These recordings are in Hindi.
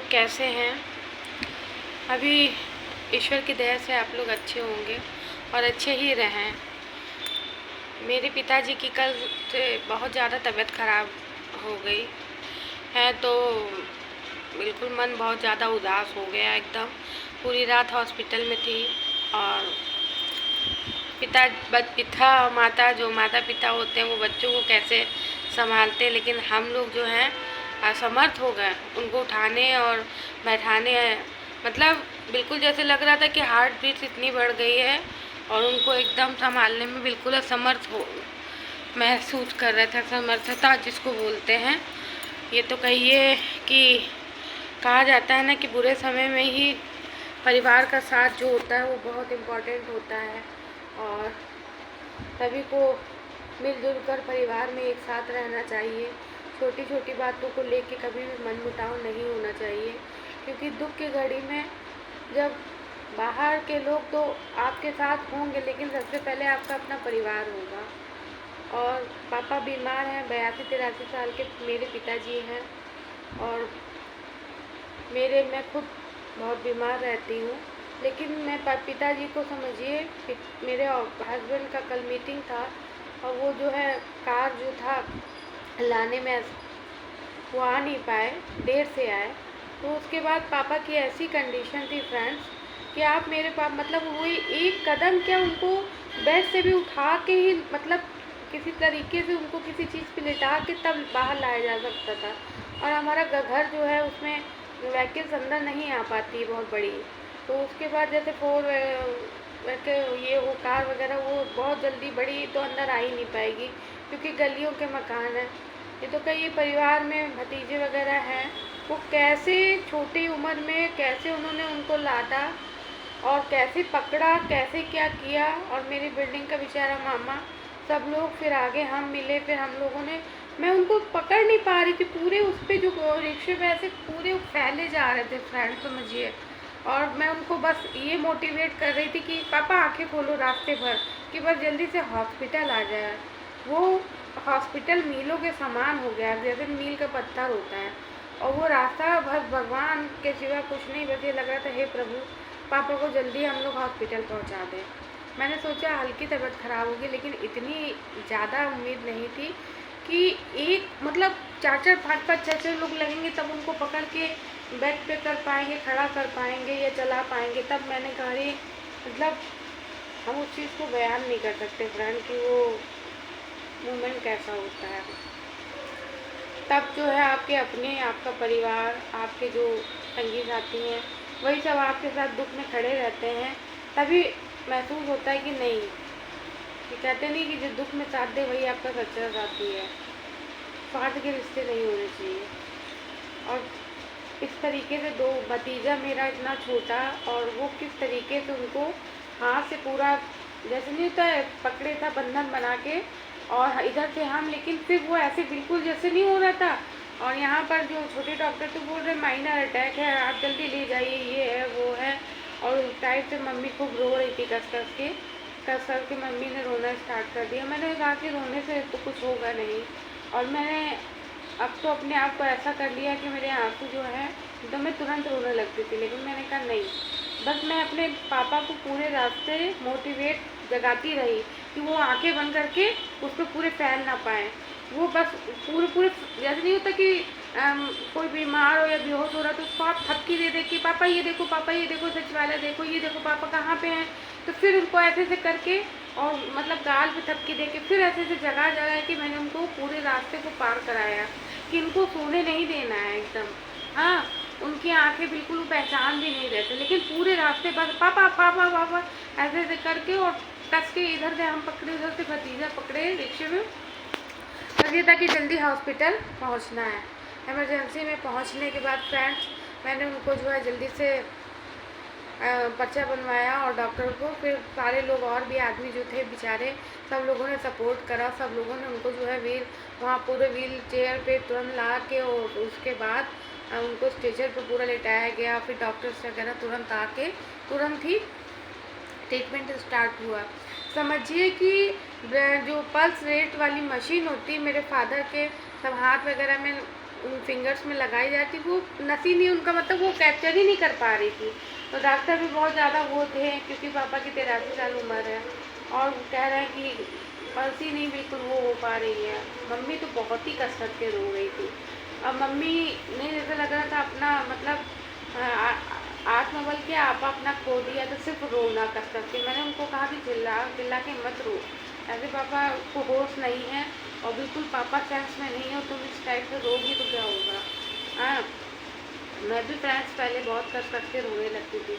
लोग कैसे हैं? अभी ईश्वर की दया से आप लोग अच्छे होंगे और अच्छे ही रहें। मेरे पिताजी की कल से बहुत ज़्यादा तबीयत ख़राब हो गई है, तो बिल्कुल मन बहुत ज़्यादा उदास हो गया एकदम। पूरी रात हॉस्पिटल में थी और माता पिता होते हैं वो बच्चों को कैसे संभालते हैं, लेकिन हम लोग जो हैं असमर्थ हो गए उनको उठाने और बैठाने। मतलब बिल्कुल जैसे लग रहा था कि हार्ट बीट इतनी बढ़ गई है और उनको एकदम संभालने में बिल्कुल असमर्थ हो महसूस कर रहे थे। असमर्थता जिसको बोलते हैं, ये तो कहिए कि कहा जाता है ना कि बुरे समय में ही परिवार का साथ जो होता है वो बहुत इम्पोर्टेंट होता है और सभी को मिलजुल कर परिवार में एक साथ रहना चाहिए। छोटी छोटी बातों को लेके कभी भी मनमुटाव नहीं होना चाहिए, क्योंकि दुख की घड़ी में जब बाहर के लोग तो आपके साथ होंगे, लेकिन सबसे पहले आपका अपना परिवार होगा। और पापा बीमार हैं, 82-83 साल के मेरे पिताजी हैं और मैं खुद बहुत बीमार रहती हूँ। लेकिन मैं पिताजी को समझिए, मेरे हस्बैंड का कल मीटिंग था और वो जो है कार जो था लाने में वो आ नहीं पाए, देर से आए। तो उसके बाद पापा की ऐसी कंडीशन थी फ्रेंड्स कि आप मेरे पास मतलब वही एक कदम क्या उनको बेड से भी उठा के ही मतलब किसी तरीके से उनको किसी चीज़ पे लेटा के तब बाहर लाया जा सकता था। और हमारा घर जो है उसमें व्हीकल्स अंदर नहीं आ पाती बहुत बड़ी, तो उसके बाद जैसे ये वो कार वगैरह वो बहुत जल्दी बड़ी तो अंदर आ ही नहीं पाएगी, क्योंकि गलियों के मकान हैं। ये तो कई परिवार में भतीजे वगैरह हैं, वो कैसे छोटी उम्र में कैसे उन्होंने उनको लादा और कैसे पकड़ा, कैसे क्या किया। और मेरी बिल्डिंग का बेचारा मामा, सब लोग फिर आगे हम मिले, फिर हम लोगों ने, मैं उनको पकड़ नहीं पा रही थी, पूरे उस पर जो रिक्शे पे ऐसे पूरे फैले जा रहे थे फ्रेंड, समझिए। और मैं उनको बस ये मोटिवेट कर रही थी कि पापा आंखें खोलो रास्ते भर, कि बस जल्दी से हॉस्पिटल आ जाए। वो हॉस्पिटल मीलों के समान हो गया, जैसे मील का पत्थर होता है, और वो रास्ता बस भगवान के सिवा कुछ नहीं। बस ये लग रहा था हे प्रभु, पापा को जल्दी हम लोग हॉस्पिटल पहुंचा दें। मैंने सोचा हल्की तबीयत ख़राब होगी, लेकिन इतनी ज़्यादा उम्मीद नहीं थी कि एक मतलब 4-4, 5-5, 6-6 लोग लगेंगे तब उनको पकड़ के बेड पे कर पाएंगे, खड़ा कर पाएंगे या चला पाएंगे। तब मैंने कहा रे, मतलब हम उस चीज़ को बयान नहीं कर सकते फ्रेंड कि वो मोमेंट कैसा होता है। तब जो है आपके अपने, आपका परिवार, आपके जो संगी साथी हैं, वही सब आपके साथ दुख में खड़े रहते हैं। तभी महसूस होता है कि नहीं, ये कहते नहीं कि जो दुख में साथ दे वही आपका सच्चा साथी है। स्वार्थ के रिश्ते नहीं होने चाहिए। और इस तरीके से दो भतीजा मेरा इतना छोटा, और वो किस तरीके से उनको हाथ से पूरा जैसे नहीं होता है पकड़े था बंधन बना के, और इधर से हम, लेकिन फिर वो ऐसे बिल्कुल जैसे नहीं हो रहा था। और यहाँ पर जो छोटे डॉक्टर तो बोल रहे माइनर अटैक है, आप जल्दी ले जाइए, ये है वो है। और उस टाइप से मम्मी खूब रो रही थी, कस कर के मम्मी ने रोना स्टार्ट कर दिया। मैंने कहा कि रोने से तो कुछ होगा नहीं। और मैंने अब तो अपने आप को ऐसा कर लिया कि मेरे आंसू जो है तो मैं तुरंत रोने लगती थी, लेकिन मैंने कहा नहीं, बस मैं अपने पापा को पूरे रास्ते मोटिवेट जगाती रही कि वो आंखें बंद करके उस पर पूरे फैल ना पाएँ। वो बस पूरे जैसे नहीं होता कि कोई बीमार हो या बेहोश हो रहा तो उसको आप थपकी दे कि पापा ये देखो, पापा ये देखो, सचिवालय देखो, ये देखो पापा कहाँ पे हैं। तो फिर उनको ऐसे करके और मतलब गाल पे थपकी दे के फिर ऐसे जगह कि मैंने उनको पूरे रास्ते को पार कराया कि इनको सोने नहीं देना है एकदम। हाँ, उनकी आंखें बिल्कुल पहचान भी नहीं रहते, लेकिन पूरे रास्ते बस पापा पापा पापा ऐसे करके, और कस के इधर से हम पकड़े, उधर से भतीजा पकड़े रिक्शे में। बस ये था कि जल्दी हॉस्पिटल पहुंचना है। इमरजेंसी में पहुंचने के बाद फ्रेंड्स मैंने उनको जो है जल्दी से पर्चा बनवाया, और डॉक्टर को फिर सारे लोग और भी आदमी जो थे बेचारे, सब लोगों ने सपोर्ट करा। सब लोगों ने उनको जो है वहाँ पूरे व्हील चेयर पे तुरंत ला के, और उसके बाद उनको स्ट्रेचर पे पूरा लेटाया गया। फिर डॉक्टर्स वगैरह तुरंत आके तुरंत ही ट्रीटमेंट स्टार्ट हुआ। समझिए कि जो पल्स रेट वाली मशीन होती, मेरे फादर के सब हाथ वगैरह में उन फिंगर्स में लगाई जाती, वो नसी नहीं, उनका मतलब वो कैप्चर ही नहीं कर पा रही थी। तो डॉक्टर भी बहुत ज़्यादा वो थे, क्योंकि पापा की 83 साल उम्र है, और कह रहे हैं कि पलसी नहीं बिल्कुल वो हो पा रही है। मम्मी तो बहुत ही कसरत के रो रही थी। अब मम्मी ने जैसे लग रहा था अपना मतलब आत्मबल के आपा अपना खो दिया, तो सिर्फ रोना कसरत के। मैंने उनको कहा कि चिल्ला चिल्ला के मत रो, ऐसे पापा को होश नहीं है और बिल्कुल पापा सेंस में नहीं है, तुम इस टाइप से रोगी तो क्या होगा। हाँ, मैं भी फ्रेंड्स पहले बहुत कसरत के रोने लगती थी,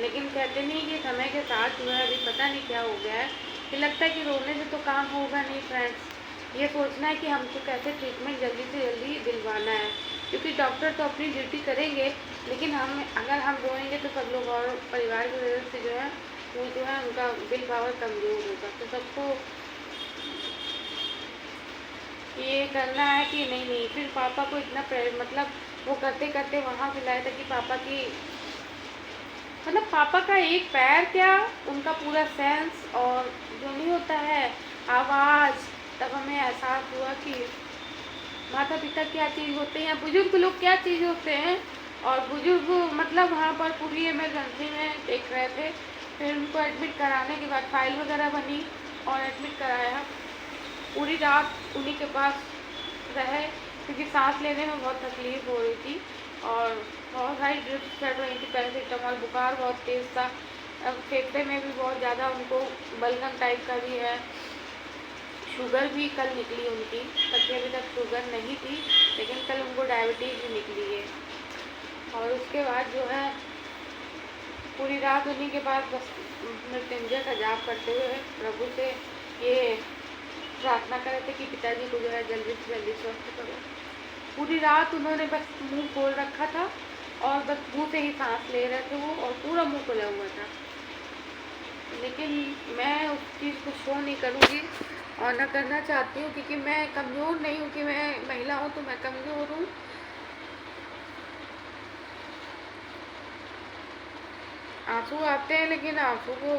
लेकिन कहते नहीं कि समय के साथ जो है अभी पता नहीं क्या हो गया है कि लगता है कि रोने से तो काम होगा नहीं फ्रेंड्स। ये सोचना है कि हमको कैसे ट्रीटमेंट जल्दी से जल्दी दिलवाना है, क्योंकि डॉक्टर तो अपनी ड्यूटी करेंगे, लेकिन अगर हम रोएंगे तो सब लोग और परिवार की वजह से जो है वो जो है उनका विल पावर कमज़ोर होगा। तो सबको ये करना है कि नहीं नहीं, फिर पापा को इतना मतलब वो करते करते वहाँ से लाया था कि पापा की मतलब पापा का एक पैर क्या, उनका पूरा सेंस और जो नहीं होता है आवाज़, तब हमें एहसास हुआ कि माता पिता क्या चीज़ होते हैं, बुजुर्ग लोग क्या चीज़ होते हैं। और बुजुर्ग मतलब वहाँ पर पूरी इमरजेंसी में देख रहे थे, फिर उनको एडमिट कराने के बाद फाइल वगैरह बनी और एडमिट कराया। पूरी रात उन्हीं के पास रहे, क्योंकि सांस लेने में बहुत तकलीफ़ हो रही थी और बहुत सारी ड्रिप्स चढ़ रही थी, पैरासीटामॉल, बुखार बहुत तेज़ था। अब फेफड़े में भी बहुत ज़्यादा उनको बलगम टाइप का भी है। शुगर भी कल निकली उनकी, तब अभी तक शुगर नहीं थी, लेकिन कल उनको डायबिटीज़ भी निकली है। और उसके बाद जो है पूरी रात उन्हीं के पास बस मृत्युंजय का जाप करते हुए प्रभु से ये प्रार्थना कर रहे थे कि पिताजी को जो है जल्दी से जल्दी स्वस्थ करो। पूरी रात उन्होंने बस मुंह खोल रखा था और बस मुंह से ही सांस ले रहे थे वो, और पूरा मुंह खुला हुआ था। लेकिन मैं उस चीज़ को शो नहीं करूँगी और न करना चाहती हूँ, क्योंकि मैं कमज़ोर नहीं हूँ कि मैं महिला हूँ तो मैं कमज़ोर हूँ। आंसू आते हैं, लेकिन आंसू को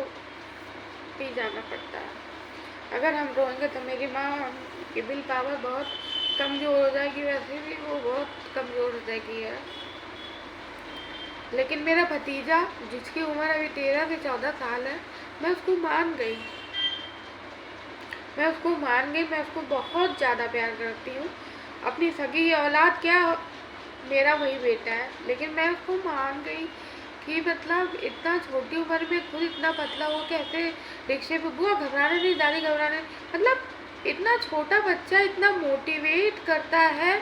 पी जाना पड़ता है। अगर हम रोएंगे तो मेरी माँ की विल पावर बहुत कमज़ोर हो जाएगी, वैसे भी वो बहुत कमज़ोर हो जाएगी है। लेकिन मेरा भतीजा जिसकी उम्र अभी 13 से 14 साल है, मैं उसको मान गई, मैं उसको बहुत ज़्यादा प्यार करती हूँ। अपनी सगी औलाद क्या, मेरा वही बेटा है, लेकिन मैं उसको मान गई कि मतलब इतना छोटी उम्र में खुद इतना पतला हो के ऐसे रिक्शे पे, बुआ घबराने नहीं, दादी घबराने, मतलब इतना छोटा बच्चा इतना मोटिवेट करता है।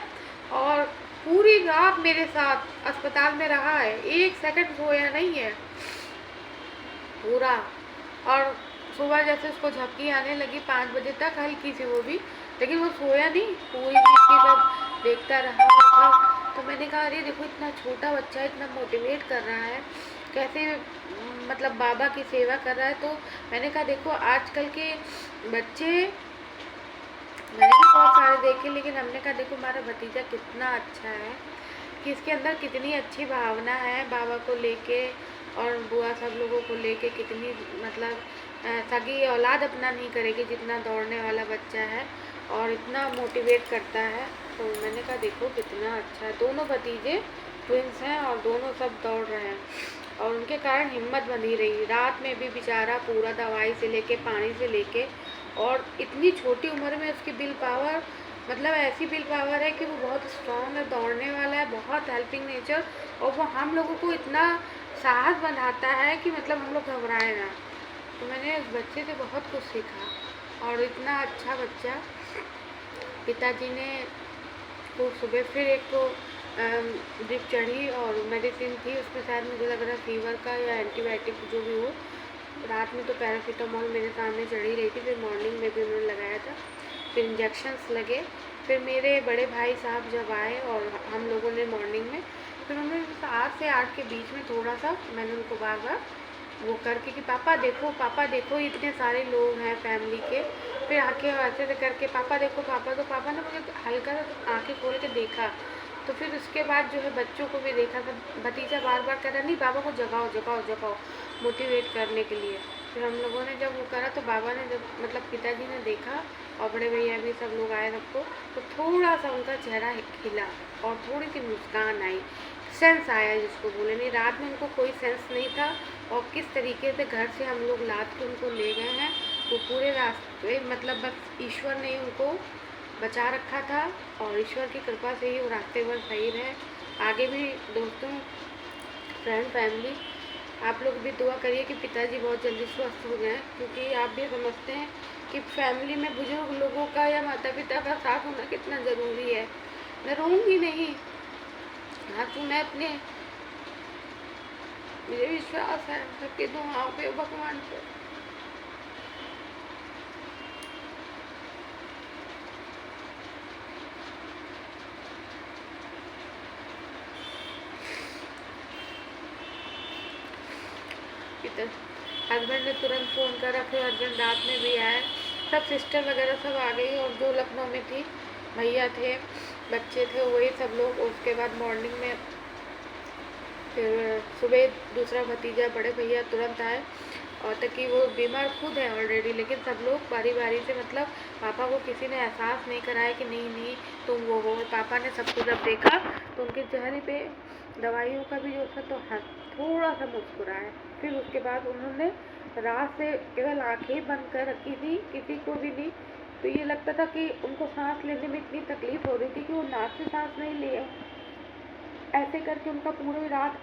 और पूरी रात मेरे साथ अस्पताल में रहा है, 1 सेकंड सोया नहीं है पूरा। और सुबह जैसे उसको झपकी आने लगी 5 बजे तक हल्की सी वो भी, लेकिन वो सोया नहीं, पूरी चीज़ सब देखता रहा। तो मैंने कहा अरे देखो इतना छोटा बच्चा इतना मोटिवेट कर रहा है, कैसे मतलब बाबा की सेवा कर रहा है। तो मैंने कहा देखो आजकल के बच्चे मैंने भी बहुत सारे देखे, लेकिन हमने कहा देखो हमारा भतीजा कितना अच्छा है, कि इसके अंदर कितनी अच्छी भावना है बाबा को लेके और बुआ सब लोगों को लेके, कितनी मतलब सगी औलाद अपना नहीं करेगी जितना दौड़ने वाला बच्चा है और इतना मोटिवेट करता है। तो मैंने कहा देखो कितना अच्छा है। दोनों भतीजे ट्विंस हैं और दोनों सब दौड़ रहे हैं और उनके कारण हिम्मत बनी रही। रात में भी बेचारा पूरा दवाई से लेके पानी से लेके, और इतनी छोटी उम्र में उसकी विल पावर मतलब ऐसी विल पावर है कि वो बहुत स्ट्रॉन्ग है, दौड़ने वाला है, बहुत हेल्पिंग नेचर, और वो हम लोगों को इतना साहस बनाता है कि मतलब हम लोग घबराए ना। तो मैंने उस बच्चे से बहुत कुछ सीखा और इतना अच्छा बच्चा। पिताजी ने को सुबह फिर एक तो ड्रिप चढ़ी और मेडिसिन थी उसमें, शायद मुझे लग रहा है फीवर का या एंटीबायोटिक जो भी हो। रात में तो पैरासीटामॉल मेरे सामने चढ़ी रही थी, फिर मॉर्निंग में भी उन्होंने लगाया था, फिर इंजेक्शन्स लगे। फिर मेरे बड़े भाई साहब जब आए और हम लोगों ने मॉर्निंग में, फिर उन्होंने 7 से 8 के बीच में थोड़ा सा मैंने उनको बार बार वो करके कि पापा देखो इतने सारे लोग हैं फैमिली के। फिर आके ऐसे करके पापा देखो पापा, तो पापा ने मुझे हल्का सा आँखें खोल के देखा। तो फिर उसके बाद जो है बच्चों को भी देखा था, भतीजा बार बार कह रहा नहीं बाबा को जगाओ जगाओ जगाओ, मोटिवेट करने के लिए। फिर हम लोगों ने जब वो करा तो बाबा ने जब मतलब पिताजी ने देखा और बड़े भैया भी सब लोग आए सबको, तो थोड़ा सा उनका चेहरा खिला और थोड़ी सी मुस्कान आई, सेंस आया जिसको बोले। नहीं, रात में उनको कोई सेंस नहीं था। और किस तरीके से घर से हम लोग लाद के उनको ले गए हैं, वो पूरे रास्ते मतलब बस ईश्वर ने ही उनको बचा रखा था, और ईश्वर की कृपा से ही वो रास्ते पर सही रहे। आगे भी दोस्तों, फ्रेंड, फैमिली, आप लोग भी दुआ करिए कि पिताजी बहुत जल्दी स्वस्थ हो जाएं, क्योंकि आप भी समझते हैं कि फैमिली में बुजुर्ग लोगों का या माता पिता का साथ होना कितना ज़रूरी है। मैं रोऊंगी नहीं, आंसू मैं अपने, मुझे विश्वास है सबके दुआओं पे, भगवान पे। हस्बैंड ने तुरंत फ़ोन करा, फिर हस्बैंड रात में भी आए, सब सिस्टर वगैरह सब आ गई, और जो लखनऊ में थी, भैया थे, बच्चे थे, वही सब लोग। उसके बाद मॉर्निंग में फिर सुबह दूसरा भतीजा, बड़े भैया तुरंत आए, और ताकि वो बीमार खुद है ऑलरेडी, लेकिन सब लोग बारी बारी से, मतलब पापा को किसी ने एहसास नहीं कराया कि नहीं नहीं तुम वो हो। पापा ने सबको जब देखा तो उनके चेहरे पे दवाइयों का भी जो था तो थोड़ा सा मुस्कुराए। फिर उसके बाद उन्होंने रात से केवल आंखें बंद कर रखी थी, किसी को भी नहीं, तो ये लगता था कि उनको सांस लेने में इतनी तकलीफ हो रही थी कि वो नाक से सांस नहीं लिए, ऐसे करके उनका पूरी रात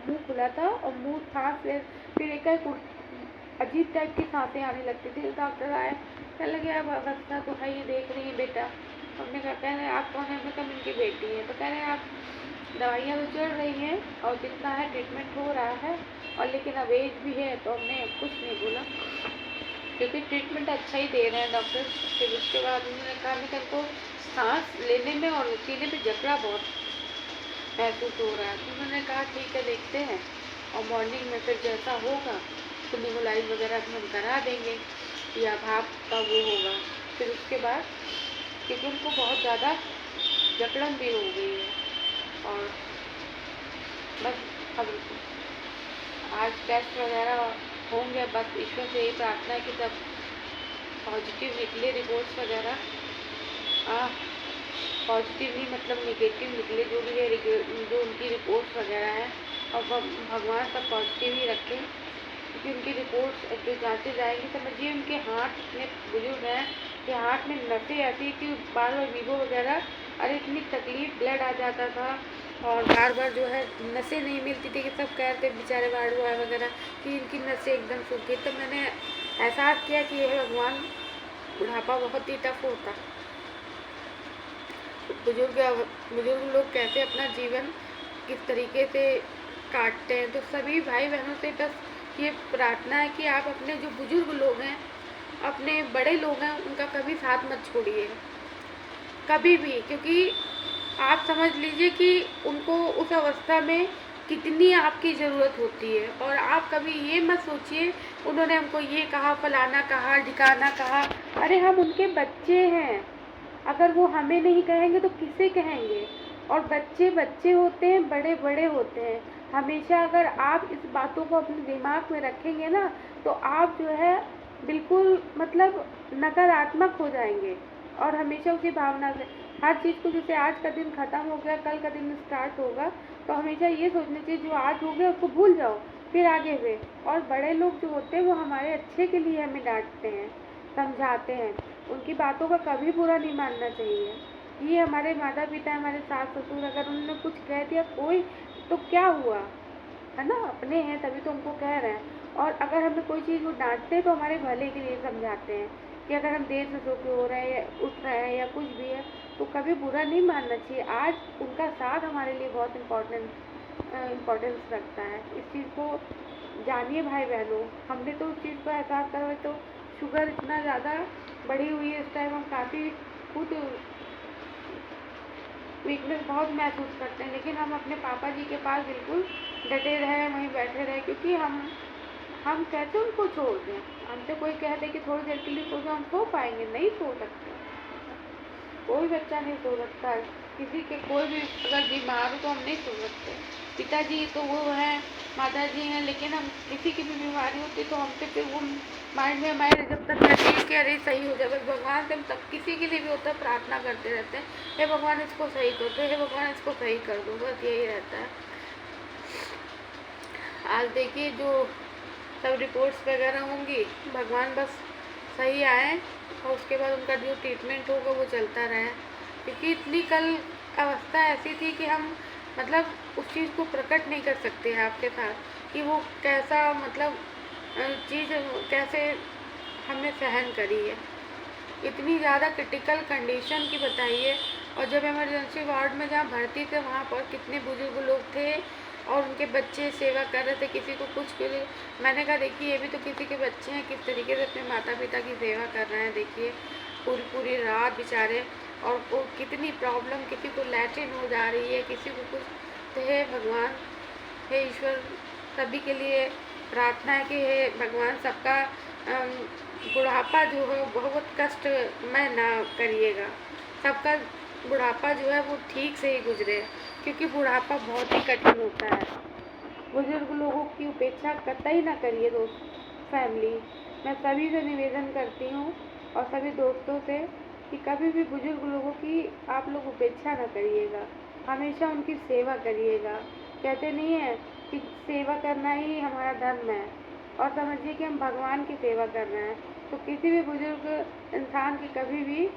मुंह खुला था और मुंह सांस ले, फिर एक अजीब टाइप की सांसें आने लगती थी। डॉक्टर आए, कहने लगे अब अवस्था तो है, ये देख रही है बेटा। हमने कहा, कह रहे आप कौन है? मैं कहा इनकी बेटी है। तो कह रहे आप दवाइयाँ तो चल रही हैं और जितना है ट्रीटमेंट हो रहा है, और लेकिन अब एज भी है, तो हमने कुछ नहीं बोला क्योंकि ट्रीटमेंट अच्छा ही दे रहे हैं डॉक्टर। फिर उसके बाद उन्होंने कहा कि उनको सांस लेने में और सीने में जकड़ा बहुत महसूस हो रहा है। तो उन्होंने कहा ठीक है, देखते हैं, और मॉर्निंग में फिर जैसा होगा तो नेबुलाइज वगैरह भी हम करा देंगे, या भाप का वो होगा। फिर उसके बाद क्योंकि उनको बहुत ज़्यादा जकड़न भी हो गई है, और बस अब आज टेस्ट वगैरह होंगे। बस ईश्वर से यही प्रार्थना है कि सब पॉजिटिव निकले, रिपोर्ट्स वगैरह पॉजिटिव नहीं मतलब नेगेटिव निकले, जो भी है जो उनकी रिपोर्ट्स वगैरह है, और भगवान सब पॉजिटिव ही रखें, क्योंकि उनकी रिपोर्ट्स जो जांचे जाएंगी, समझिए उनके हार्ट इतने बुजुर्ग हैं कि हार्ट में नसें ऐसी कि बार बार वीवो वगैरह, अरे इतनी तकलीफ, ब्लड आ जाता था, और बार बार जो है नसें नहीं मिलती थी, कि सब कहते बेचारे वार्ड बॉय वगैरह कि इनकी नसें एकदम सूख गई। तो मैंने एहसास किया कि ये भगवान, बुढ़ापा बहुत ही टफ होता, बुजुर्ग लोग कैसे अपना जीवन किस तरीके से काटते हैं। तो सभी भाई बहनों से बस ये प्रार्थना है कि आप अपने जो बुजुर्ग लोग हैं, अपने बड़े लोग हैं, उनका कभी साथ मत छोड़िए, कभी भी, क्योंकि आप समझ लीजिए कि उनको उस अवस्था में कितनी आपकी ज़रूरत होती है। और आप कभी ये मत सोचिए उन्होंने हमको ये कहा, फलाना कहा, ढिकाना कहा, अरे हम उनके बच्चे हैं, अगर वो हमें नहीं कहेंगे तो किसे कहेंगे। और बच्चे बच्चे होते हैं, बड़े बड़े होते हैं। हमेशा अगर आप इस बातों को अपने दिमाग में रखेंगे ना, तो आप जो है बिल्कुल मतलब नकारात्मक हो जाएंगे, और हमेशा उसी भावना से हर चीज़ को, जैसे आज का दिन ख़त्म हो गया, कल का दिन स्टार्ट होगा, तो हमेशा ये सोचना चाहिए जो आज हो गया उसको भूल जाओ, फिर आगे हुए। और बड़े लोग जो होते हैं वो हमारे अच्छे के लिए हमें डांटते हैं, समझाते हैं, उनकी बातों का कभी बुरा नहीं मानना चाहिए। ये हमारे माता पिता, हमारे सास ससुर, अगर उन्होंने कुछ कह दिया कोई, तो क्या हुआ, है ना, अपने हैं तभी तो उनको कह रहे हैं। और अगर हमें कोई चीज़ वो डांटते हैं तो हमारे भले के लिए समझाते हैं, कि अगर हम देर से सो के हो रहे हैं या उठ रहे हैं या कुछ भी है, तो कभी बुरा नहीं मानना चाहिए। आज उनका साथ हमारे लिए बहुत इम्पोर्टेंस रखता है। इस चीज़ को जानिए भाई बहनों, हमने तो उस चीज़ को एहसास करा। तो शुगर इतना ज़्यादा बढ़ी हुई है इस टाइम, हम काफ़ी खुद वीकनेस बहुत महसूस करते हैं, लेकिन हम अपने पापा जी के पास बिल्कुल डटे रहे, वहीं बैठे रहे, क्योंकि हम कैसे उनको छोड़ दें। हमसे कोई कह दे कि थोड़ी देर के लिए सो जाओ, हम सो पाएंगे? नहीं सो सकते, कोई बच्चा नहीं सो सकता है, किसी के कोई भी अगर बीमार हो तो हम नहीं सो सकते। पिताजी तो वो हैं, माता जी हैं, लेकिन हम किसी की भी बीमारी होती तो हमसे फिर वो माइंड में हमारे जब तक रहती है कि अरे सही हो जाए, भगवान से हम तब किसी के लिए भी होता है प्रार्थना करते रहते हैं, हे भगवान इसको सही कर दो, हे भगवान इसको सही कर दो, बस यही रहता है। आज देखिए जो सब रिपोर्ट्स वगैरह होंगी, भगवान बस सही आए और उसके बाद उनका जो ट्रीटमेंट होगा वो चलता रहे, क्योंकि इतनी कल अवस्था ऐसी थी कि हम मतलब उस चीज़ को प्रकट नहीं कर सकते हैं आपके साथ कि वो कैसा मतलब चीज़ कैसे हमने सहन करी है। इतनी ज़्यादा क्रिटिकल कंडीशन की बताइए, और जब इमरजेंसी वार्ड में जहाँ भर्ती थे वहाँ पर कितने बुजुर्ग लोग थे और उनके बच्चे सेवा कर रहे थे, किसी को कुछ के लिए मैंने कहा देखिए ये भी तो किसी के बच्चे हैं, किस तरीके से अपने माता पिता की सेवा कर रहे हैं, देखिए पूरी पूरी रात बेचारे, और वो कितनी प्रॉब्लम, किसी को लैट्रिन हो जा रही है, किसी को कुछ। तो हे भगवान, हे ईश्वर, सभी के लिए प्रार्थना है कि हे भगवान सबका बुढ़ापा जो है बहुत कष्टमय ना करिएगा, सबका बुढ़ापा जो है वो ठीक से ही गुजरे, क्योंकि बुढ़ापा बहुत ही कठिन होता है। बुजुर्ग लोगों की उपेक्षा कतई ना करिए दोस्त फैमिली। मैं सभी से निवेदन करती हूँ और सभी दोस्तों से कि कभी भी बुजुर्ग लोगों की आप लोग उपेक्षा ना करिएगा, हमेशा उनकी सेवा करिएगा। कहते नहीं है कि सेवा करना ही हमारा धर्म है, और समझिए कि हम भगवान की सेवा कर रहे हैं, तो किसी भी बुजुर्ग इंसान की कभी भी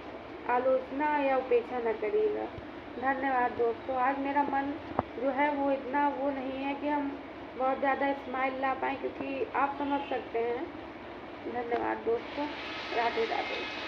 आलोचना या उपेक्षा न करिएगा। धन्यवाद दोस्तों। आज मेरा मन जो है वो इतना वो नहीं है कि हम बहुत ज़्यादा स्माइल ला पाएँ, क्योंकि आप समझ सकते हैं। धन्यवाद दोस्तों। राधे राधे।